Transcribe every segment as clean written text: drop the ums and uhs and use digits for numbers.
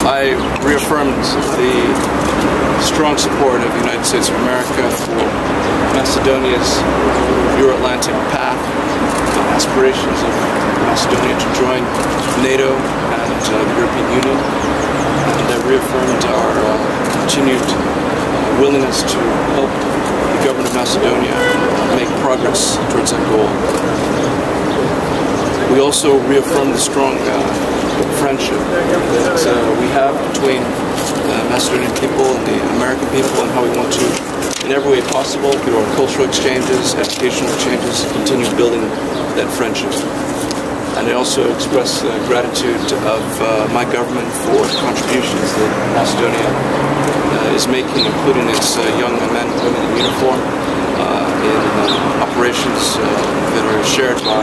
I reaffirmed the strong support of the United States of America for Macedonia's Euro-Atlantic path, aspirations of Macedonia to join NATO and the European Union, and I reaffirmed our continued willingness to help the government of Macedonia make progress towards that goal. We also reaffirmed the strong friendship that we have between the Macedonian people and the American people, and how we want to, in every way possible, through our cultural exchanges, educational exchanges, continue building that friendship. And I also express gratitude of my government for the contributions that Macedonia is making, including its young men and women in uniform in operations that are shared by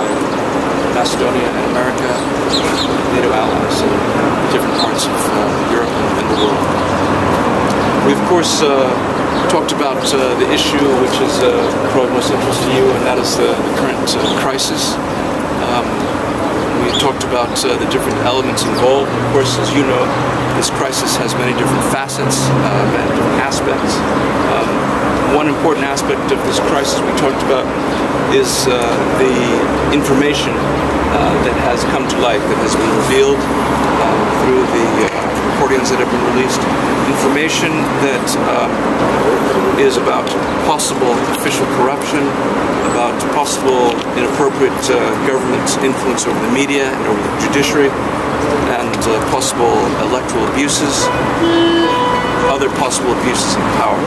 Macedonia and America, NATO allies in different parts of Europe and the world. We, of course, talked about the issue which is probably most interest to you, and that is the current crisis. We talked about the different elements involved. Of course, as you know, this crisis has many different facets, many different aspects. One important aspect of this crisis we talked about is the information that has come to light, that has been revealed through the recordings that have been released. Information that is about possible official corruption, about possible inappropriate government influence over the media and over the judiciary, and possible electoral abuses, other possible abuses of power.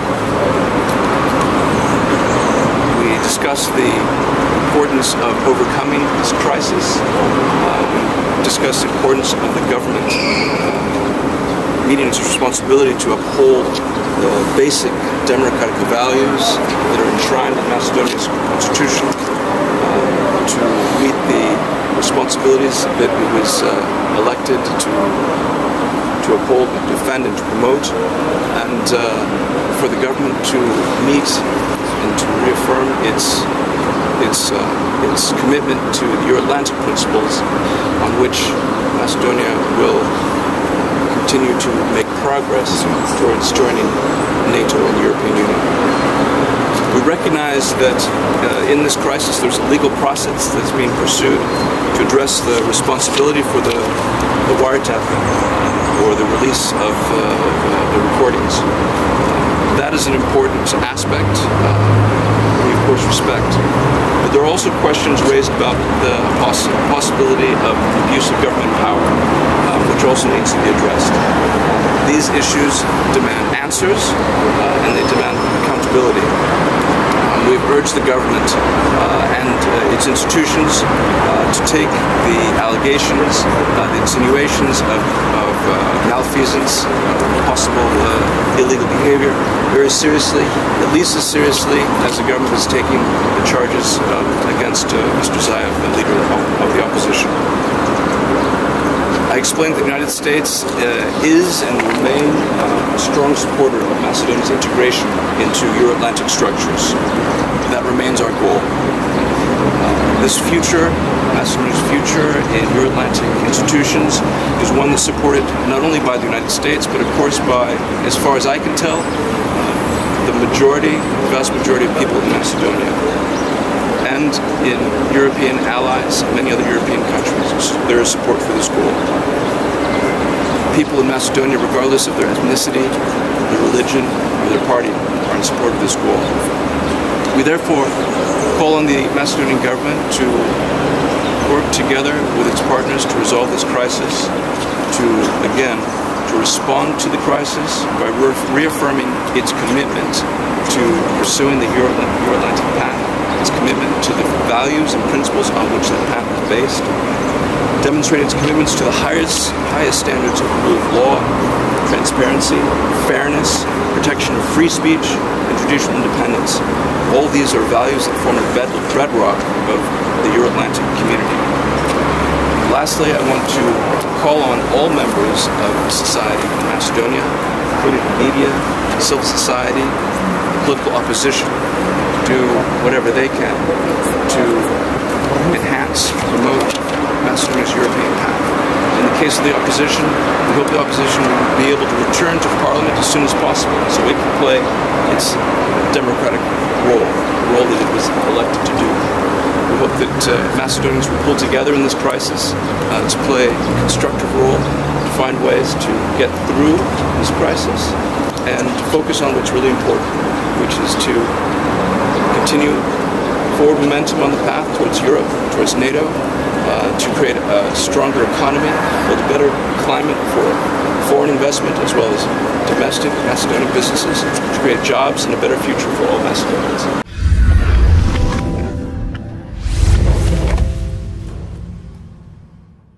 We discussed the importance of overcoming this crisis. We discussed the importance of the government meeting its responsibility to uphold the basic democratic values that are enshrined in Macedonia's constitution, to meet the responsibilities that it was elected to uphold, defend, and to promote, and for the government to meet and to reaffirm its commitment to the Euro-Atlantic principles on which Macedonia will continue to make progress towards joining NATO and the European Union. We recognize that in this crisis there's a legal process that's being pursued to address the responsibility for the wiretapping or the release of the recordings. That is an important aspect we of course respect. But there are also questions raised about the possibility of abuse of government power, which also needs to be addressed. These issues demand answers and they demand accountability. We've urged the government and its institutions to take the allegations, the insinuations of malfeasance, possible illegal behavior very seriously, at least as seriously as the government is taking the charges against Mr. Zaev, the leader of the opposition. I explained that the United States is and will remain a strong supporter of Macedonia's integration into Euro-Atlantic structures. That remains our goal. This future, Macedonia's future in Euro-Atlantic institutions, is one that's supported not only by the United States, but of course by, as far as I can tell, the vast majority of people in Macedonia, and in European allies, many other European countries. There is support for this goal. People in Macedonia, regardless of their ethnicity, their religion, or their party, are in support of this goal. We therefore call on the Macedonian government to work together with its partners to resolve this crisis, to respond to the crisis by reaffirming its commitment to pursuing the Euro-Atlantic path, its commitment to the values and principles on which that path is based, demonstrating its commitments to the highest standards of the rule of law, transparency, fairness, protection of free speech, and judicial independence. All these are values that form a bedrock of the Euro-Atlantic community. Lastly, I want to call on all members of society in Macedonia, including the media, civil society, political opposition, to do whatever they can to enhance, promote Macedonia's European path. In the case of the opposition, we hope the opposition will be able to return to Parliament as soon as possible so it can play its democratic role, the role that it was elected to do. We hope that Macedonians will pull together in this crisis to play a constructive role, to find ways to get through this crisis, and to focus on what's really important, which is to continue forward momentum on the path towards Europe, towards NATO, to create a stronger economy, build a better climate for foreign investment as well as domestic Macedonian businesses, to create jobs and a better future for all Macedonians.